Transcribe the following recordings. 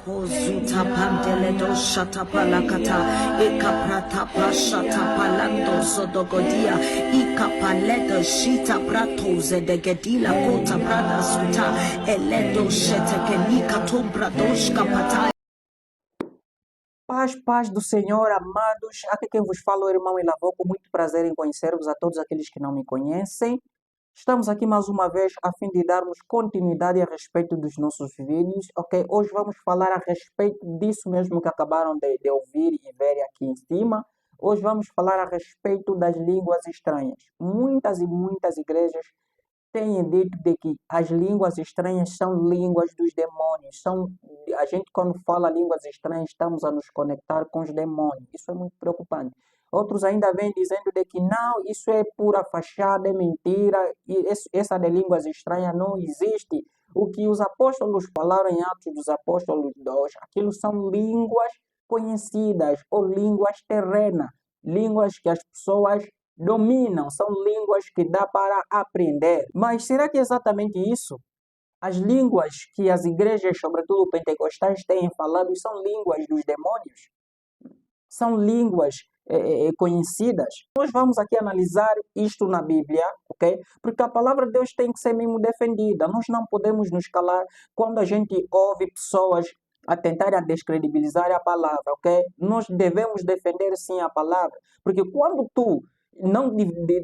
Kozuta pandele do shata palakata, ekaprata pashata palando sodogodia, ikapaleta shita prato zedegedila kota brada suta, eledo shetekenika tombra doshka patai. Paz do Senhor, amados. Aqui quem vos fala é o irmão Elavô, com muito prazer em conhecer-vos a todos aqueles que não me conhecem. Estamos aqui mais uma vez a fim de darmos continuidade a respeito dos nossos vídeos, ok? Hoje vamos falar a respeito disso mesmo que acabaram de ouvir e ver aqui em cima. Hoje vamos falar a respeito das línguas estranhas. Muitas e muitas igrejas têm dito de que as línguas estranhas são línguas dos demônios. A gente, quando fala línguas estranhas, estamos a nos conectar com os demônios. Isso é muito preocupante. Outros ainda vêm dizendo de que não, isso é pura fachada, é mentira, e essa de línguas estranhas não existe. O que os apóstolos falaram em Atos dos Apóstolos 2, aquilo são línguas conhecidas ou línguas terrenas, línguas que as pessoas dominam, são línguas que dá para aprender. Mas será que é exatamente isso? As línguas que as igrejas, sobretudo pentecostais, têm falado são línguas dos demônios? São línguas conhecidas? Nós vamos aqui analisar isto na Bíblia, ok? Porque a palavra de Deus tem que ser mesmo defendida. Nós não podemos nos calar quando a gente ouve pessoas a tentarem descredibilizar a palavra, ok? Nós devemos defender sim a palavra, porque quando tu não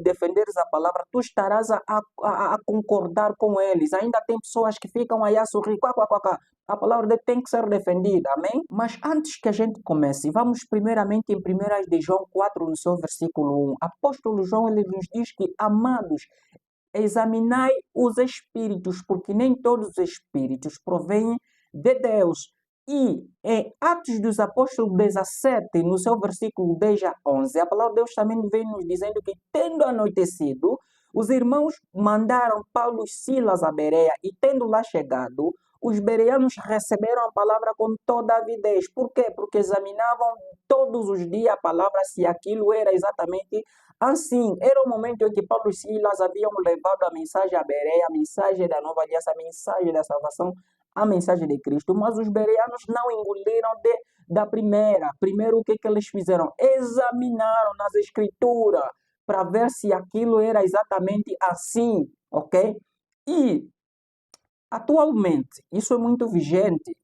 defenderes a palavra, tu estarás a concordar com eles. Ainda tem pessoas que ficam aí a sorrir, quá, quá, quá, quá. A palavra de Deus tem que ser defendida, amém? Mas antes que a gente comece, vamos primeiramente em 1 de João 4, no seu versículo 1. Apóstolo João, ele nos diz que, amados, examinai os espíritos, porque nem todos os espíritos provêm de Deus. E em Atos dos Apóstolos 17, no seu versículo 10 a 11, a palavra de Deus também vem nos dizendo que, tendo anoitecido, os irmãos mandaram Paulo e Silas a Bereia, e tendo lá chegado, os bereanos receberam a palavra com toda a avidez. Por quê? Porque examinavam todos os dias a palavra, se aquilo era exatamente assim. Era o momento em que Paulo e Silas haviam levado a mensagem a Bereia, a mensagem da nova aliança, a mensagem da salvação, a mensagem de Cristo, mas os bereanos não engoliram da primeira. Primeiro, o que eles fizeram? Examinaram nas escrituras para ver se aquilo era exatamente assim, ok? E, atualmente, isso é muito vigente.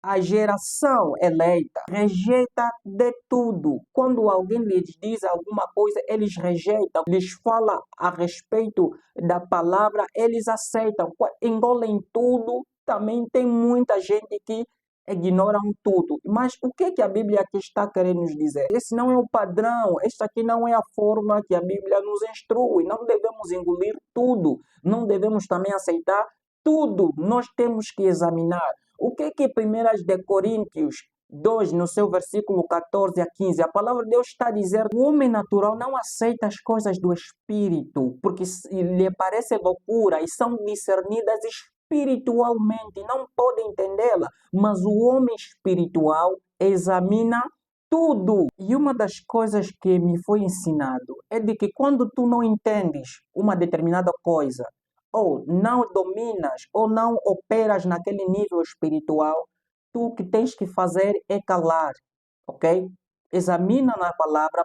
A geração eleita rejeita de tudo. Quando alguém lhes diz alguma coisa, eles rejeitam. Lhes fala a respeito da palavra, eles aceitam. Engolem tudo. Também tem muita gente que ignoram tudo. Mas o que a Bíblia aqui está querendo nos dizer? Esse não é o padrão. Esta aqui não é a forma que a Bíblia nos instrui. Não devemos engolir tudo. Não devemos também aceitar tudo. Nós temos que examinar. O que 1 de Coríntios 2, no seu versículo 14 a 15, a palavra de Deus está a dizer que o homem natural não aceita as coisas do Espírito, porque lhe parece loucura e são discernidas espiritualmente, não pode entendê-la, mas o homem espiritual examina tudo. E uma das coisas que me foi ensinado é de que quando tu não entendes uma determinada coisa, ou não dominas, ou não operas naquele nível espiritual, tu o que tens que fazer é calar, ok? Examina na palavra,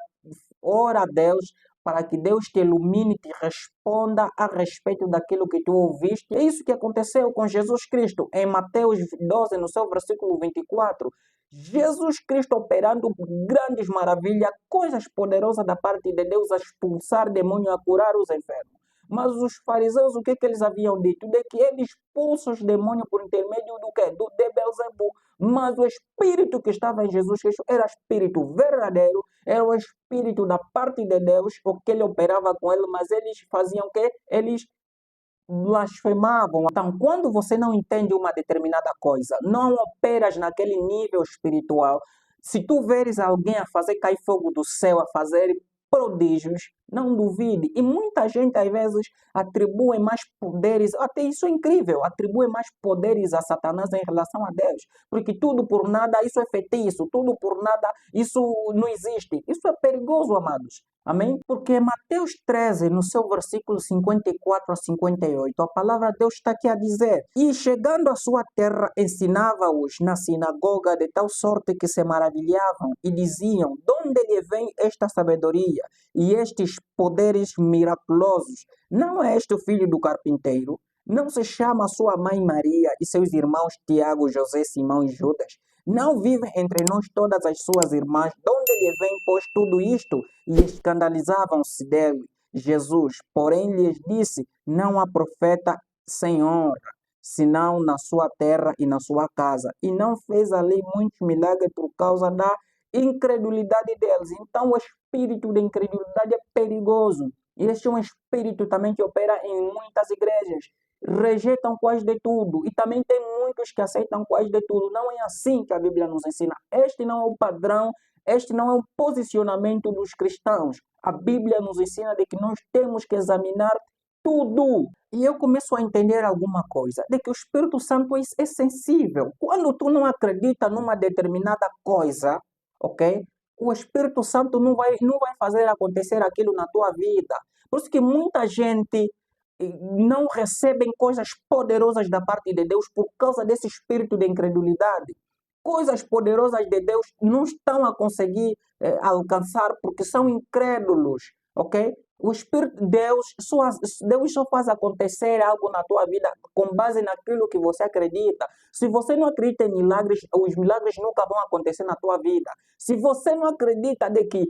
ora a Deus, para que Deus te ilumine, te responda a respeito daquilo que tu ouviste. É isso que aconteceu com Jesus Cristo. Em Mateus 12, no seu versículo 24, Jesus Cristo operando grandes maravilhas, coisas poderosas da parte de Deus, a expulsar demônios, a curar os enfermos. Mas os fariseus, o que eles haviam dito? De que eles expulsam os demônios por intermédio do quê? De Beelzebul. Mas o espírito que estava em Jesus Cristo era espírito verdadeiro, era o espírito da parte de Deus, o que ele operava com ele, mas eles faziam o quê? Eles blasfemavam. Então, quando você não entende uma determinada coisa, não operas naquele nível espiritual, se tu veres alguém a fazer cair fogo do céu, a fazer prodígios, não duvide. E muita gente, às vezes, atribui mais poderes, até isso é incrível, atribui mais poderes a Satanás em relação a Deus. Porque tudo por nada, isso é feitiço, tudo por nada, isso não existe. Isso é perigoso, amados. Amém? Porque Mateus 13, no seu versículo 54 a 58, a palavra de Deus está aqui a dizer: E chegando à sua terra, ensinava-os na sinagoga de tal sorte que se maravilhavam e diziam: De onde lhe vem esta sabedoria e estes poderes miraculosos? Não é este o filho do carpinteiro? Não se chama sua mãe Maria e seus irmãos Tiago, José, Simão e Judas? Não vivem entre nós todas as suas irmãs? De onde lhe vem, pois, tudo isto? E escandalizavam-se dele. Jesus, porém, lhes disse: Não há profeta sem honra, senão na sua terra e na sua casa. E não fez ali muitos milagres por causa da incredulidade deles. Então, o espírito de incredulidade é perigoso. E este é um espírito também que opera em muitas igrejas. Rejeitam quase de tudo. E também tem muitos que aceitam quase de tudo. Não é assim que a Bíblia nos ensina. Este não é o padrão, este não é o posicionamento dos cristãos. A Bíblia nos ensina de que nós temos que examinar tudo. E eu começo a entender alguma coisa, de que o Espírito Santo é sensível. Quando tu não acredita numa determinada coisa, ok? O Espírito Santo não vai fazer acontecer aquilo na tua vida. Por isso que muita gente não recebem coisas poderosas da parte de Deus por causa desse espírito de incredulidade. Coisas poderosas de Deus não estão a conseguir alcançar porque são incrédulos, ok? O Espírito de Deus só faz acontecer algo na tua vida com base naquilo que você acredita. Se você não acredita em milagres, os milagres nunca vão acontecer na tua vida. Se você não acredita de que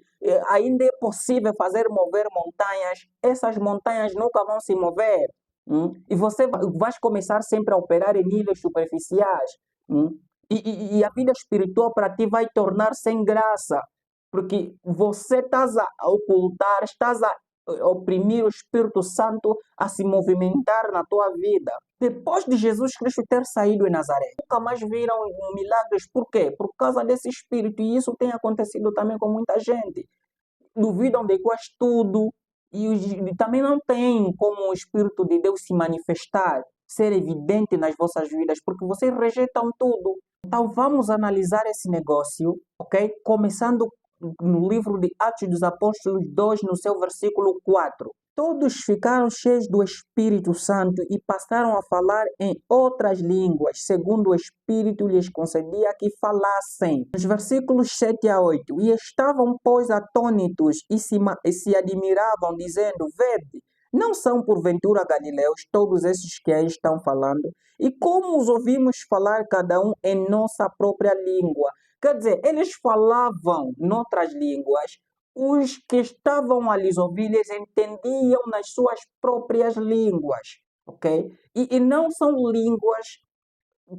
ainda é possível fazer mover montanhas, essas montanhas nunca vão se mover. E você vai começar sempre a operar em níveis superficiais. E a vida espiritual para ti vai tornar sem graça, porque você estás a ocultar, estás a oprimir o Espírito Santo a se movimentar na tua vida. Depois de Jesus Cristo ter saído em Nazaré, nunca mais viram milagres. Por quê? Por causa desse espírito. E isso tem acontecido também com muita gente. Duvidam de quase tudo e também não tem como o Espírito de Deus se manifestar, ser evidente nas vossas vidas, porque vocês rejeitam tudo. Então vamos analisar esse negócio, ok? Começando no livro de Atos dos Apóstolos 2, no seu versículo 4. Todos ficaram cheios do Espírito Santo e passaram a falar em outras línguas, segundo o Espírito lhes concedia que falassem. Nos versículos 7 a 8. E estavam, pois, atônitos e se admiravam, dizendo: Vede, não são porventura galileus todos esses que aí estão falando? E como os ouvimos falar cada um em nossa própria língua? Quer dizer, eles falavam noutras línguas, os que estavam a lhes ouvir, eles entendiam nas suas próprias línguas, ok? E não são línguas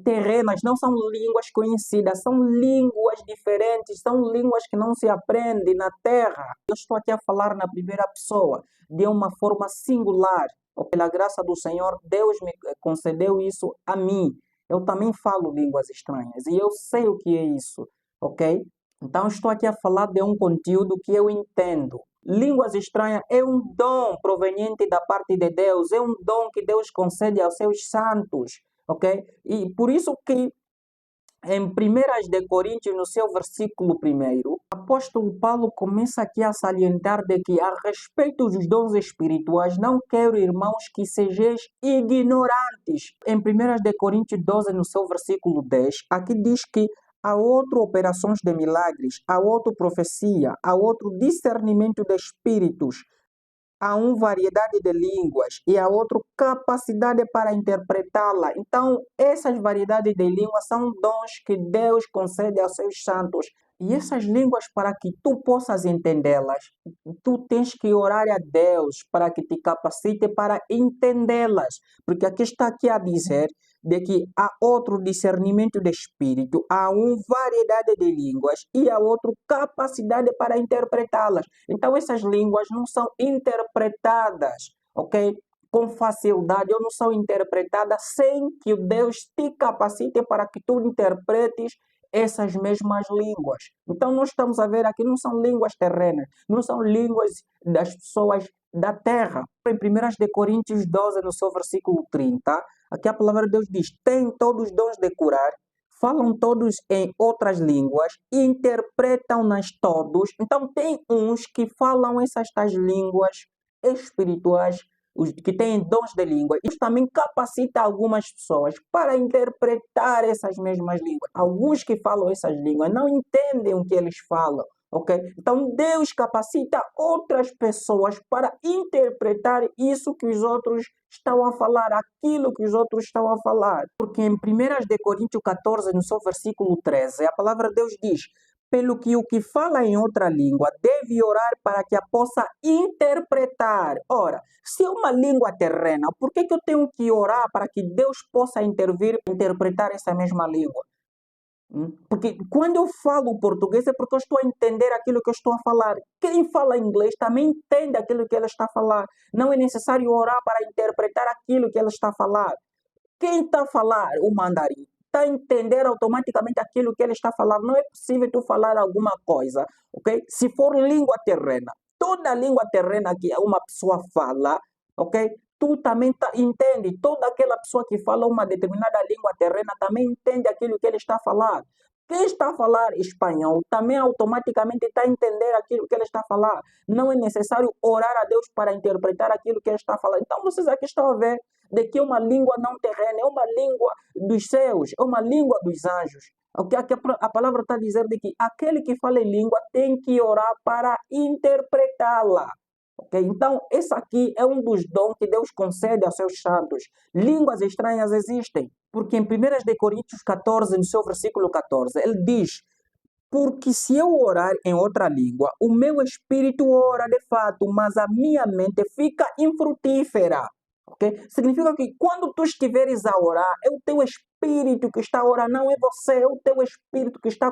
terrenas, não são línguas conhecidas, são línguas diferentes, são línguas que não se aprendem na terra. Eu estou aqui a falar na primeira pessoa, de uma forma singular. Pela graça do Senhor, Deus me concedeu isso a mim. Eu também falo línguas estranhas e eu sei o que é isso, ok? Então estou aqui a falar de um conteúdo que eu entendo. Línguas estranhas é um dom proveniente da parte de Deus, é um dom que Deus concede aos seus santos, ok? E por isso que em 1 de Coríntios, no seu versículo 1, o apóstolo Paulo começa aqui a salientar de que a respeito dos dons espirituais, não quero, irmãos, que sejais ignorantes. Em 1 de Coríntios 12, no seu versículo 10, aqui diz que há outro operações de milagres, há outro profecia, há outro discernimento de espíritos, há uma variedade de línguas e há outra capacidade para interpretá-la. Então, essas variedades de línguas são dons que Deus concede aos seus santos. E essas línguas, para que tu possas entendê-las, tu tens que orar a Deus para que te capacite para entendê-las. Porque aqui está aqui a dizer de que há outro discernimento de espírito, há uma variedade de línguas e há outra capacidade para interpretá-las. Então, essas línguas não são interpretadas, ok? Com facilidade, ou não são interpretadas sem que Deus te capacite para que tu interpretes essas mesmas línguas. Então, nós estamos a ver aqui, não são línguas terrenas, não são línguas das pessoas da terra. Em 1 de Coríntios 12, no seu versículo 30, aqui a palavra de Deus diz: tem todos os dons de curar, falam todos em outras línguas, interpretam-nas todos. Então, tem uns que falam essas tais línguas espirituais, os que têm dons de língua. Isso também capacita algumas pessoas para interpretar essas mesmas línguas. Alguns que falam essas línguas não entendem o que eles falam. Ok? Então, Deus capacita outras pessoas para interpretar isso que os outros estão a falar, aquilo que os outros estão a falar. Porque em 1 de Coríntios 14, no seu versículo 13, a palavra de Deus diz: pelo que o que fala em outra língua deve orar para que a possa interpretar. Ora, se é uma língua terrena, por que eu tenho que orar para que Deus possa intervir e interpretar essa mesma língua? Porque quando eu falo português é porque eu estou a entender aquilo que eu estou a falar. Quem fala inglês também entende aquilo que ela está a falar. Não é necessário orar para interpretar aquilo que ela está a falar. Quem está a falar o mandarim está a entender automaticamente aquilo que ele está a falar. Não é possível tu falar alguma coisa, ok? Se for língua terrena, toda língua terrena que uma pessoa fala, ok? Tu também entende. Toda aquela pessoa que fala uma determinada língua terrena também entende aquilo que ele está a falar. Quem está a falar espanhol também automaticamente está a entender aquilo que ele está a falar. Não é necessário orar a Deus para interpretar aquilo que ele está a falar. Então vocês aqui estão a ver de que é uma língua não terrena, é uma língua dos céus, é uma língua dos anjos. Okay? Aqui a palavra está a dizer de que aquele que fala em língua tem que orar para interpretá-la. Okay? Então, esse aqui é um dos dons que Deus concede aos seus santos. Línguas estranhas existem, porque em 1 de Coríntios 14, no seu versículo 14, ele diz: porque se eu orar em outra língua, o meu espírito ora de fato, mas a minha mente fica infrutífera. Okay? Significa que quando tu estiveres a orar, é o teu espírito que está a orar, não é você, é o teu espírito que está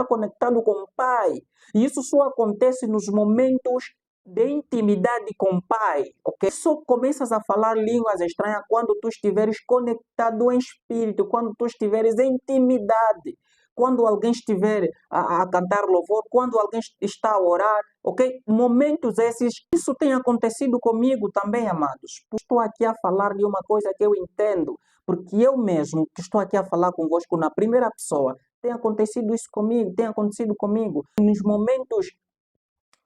conectado com o Pai. E isso só acontece nos momentos de intimidade com o Pai, ok? Só começas a falar línguas estranhas quando tu estiveres conectado em espírito, quando tu estiveres em intimidade, quando alguém estiver a cantar louvor, quando alguém está a orar, ok? Momentos esses, isso tem acontecido comigo também, amados. Estou aqui a falar de uma coisa que eu entendo, porque eu mesmo que estou aqui a falar convosco na primeira pessoa, tem acontecido isso comigo, tem acontecido comigo. Nos momentos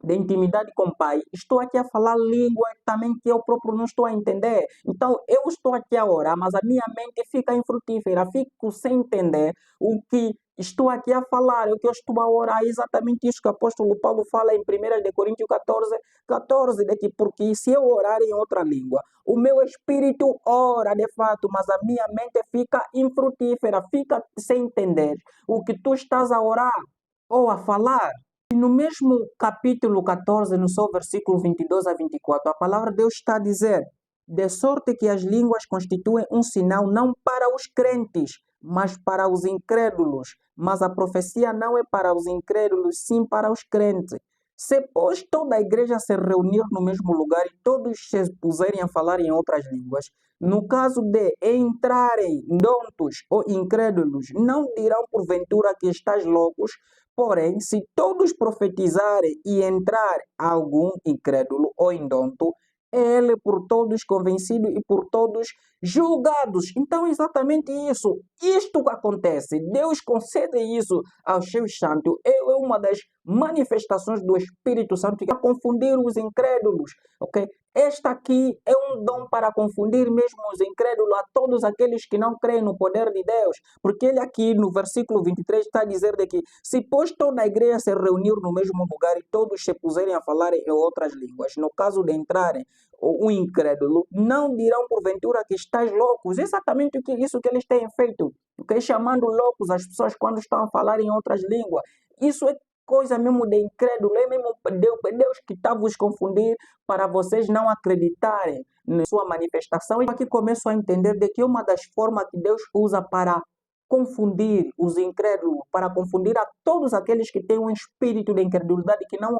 de intimidade com o Pai, estou aqui a falar língua também que eu próprio não estou a entender. Então, eu estou aqui a orar, mas a minha mente fica infrutífera, fico sem entender o que estou aqui a falar, o que eu estou a orar. É exatamente isso que o apóstolo Paulo fala em 1 de Coríntios 14, de que porque se eu orar em outra língua, o meu espírito ora de fato, mas a minha mente fica infrutífera, fica sem entender o que tu estás a orar ou a falar. E no mesmo capítulo 14, no seu versículo 22 a 24, a palavra de Deus está a dizer: de sorte que as línguas constituem um sinal não para os crentes, mas para os incrédulos. Mas a profecia não é para os incrédulos, sim para os crentes. Se, pois, toda a igreja se reunir no mesmo lugar e todos se puserem a falar em outras línguas, no caso de entrarem dontos ou incrédulos, não dirão porventura que estás loucos. Porém, se todos profetizarem e entrar algum incrédulo ou indonto, ele por todos convencido e por todos julgados. Então, exatamente isso. Isto que acontece. Deus concede isso aos seus santos. É uma das manifestações do Espírito Santo que é confundir os incrédulos. Ok? Esta aqui é um dom para confundir mesmo os incrédulos a todos aqueles que não creem no poder de Deus. Porque ele aqui no versículo 23 está a dizer de que se pois toda a igreja se reunir no mesmo lugar e todos se puserem a falar em outras línguas, no caso de entrarem o incrédulo, não dirão porventura que estás loucos. Exatamente isso que eles têm feito. Okay? Chamando loucos as pessoas quando estão a falar em outras línguas. Isso é coisa mesmo de incrédulo, é mesmo Deus que está a vos confundir para vocês não acreditarem na sua manifestação. E aqui começo a entender de que uma das formas que Deus usa para confundir os incrédulos, para confundir a todos aqueles que têm um espírito de incredulidade, que não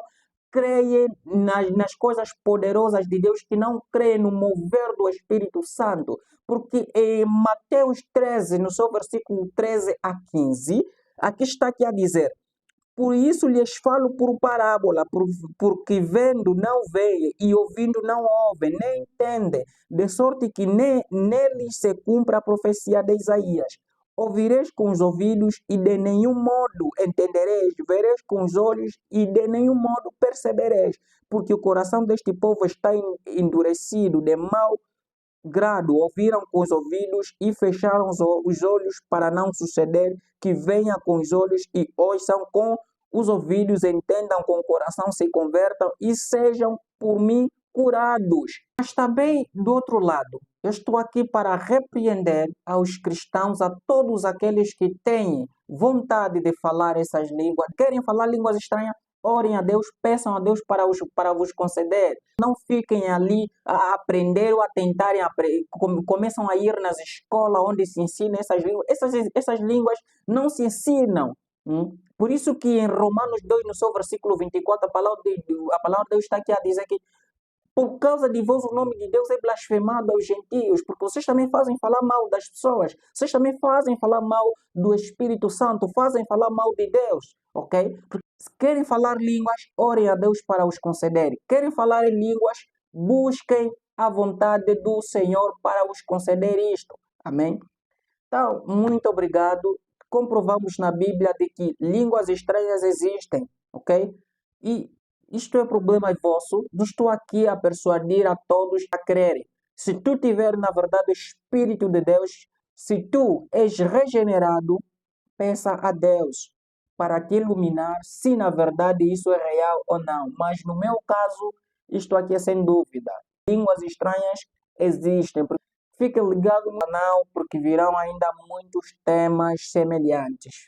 creem nas coisas poderosas de Deus, que não creem no mover do Espírito Santo. Porque em Mateus 13, no seu versículo 13 a 15, aqui está aqui a dizer: por isso lhes falo por parábola, porque vendo não veem e ouvindo não ouvem, nem entendem, de sorte que neles se cumpra a profecia de Isaías. Ouvireis com os ouvidos e de nenhum modo entendereis, vereis com os olhos e de nenhum modo percebereis, porque o coração deste povo está endurecido de mau grado, ouviram com os ouvidos e fecharam os olhos para não suceder que venha com os olhos e ouçam com os ouvidos, entendam com o coração, se convertam e sejam por mim curados. Mas também do outro lado, eu estou aqui para repreender aos cristãos, a todos aqueles que têm vontade de falar essas línguas, querem falar línguas estranhas, orem a Deus, peçam a Deus para vos conceder. Não fiquem ali a aprender ou a tentarem aprender. Começam a ir nas escolas onde se ensina essas línguas. Essas línguas não se ensinam. Por isso que em Romanos 2, no seu versículo 24, a palavra de Deus está aqui a dizer que por causa de vós o nome de Deus é blasfemado aos gentios, porque vocês também fazem falar mal das pessoas, vocês também fazem falar mal do Espírito Santo, fazem falar mal de Deus, ok? Porque se querem falar línguas, orem a Deus para os conceder. Querem falar em línguas, busquem a vontade do Senhor para os conceder isto, amém? Então, muito obrigado. Comprovamos na Bíblia de que línguas estranhas existem, ok? E isto é problema vosso. Eu estou aqui a persuadir a todos a crerem. Se tu tiver, na verdade, o Espírito de Deus, se tu és regenerado, peça a Deus para te iluminar se, na verdade, isso é real ou não. Mas, no meu caso, isto aqui é sem dúvida. Línguas estranhas existem. Fique ligado no canal, porque virão ainda muitos temas semelhantes.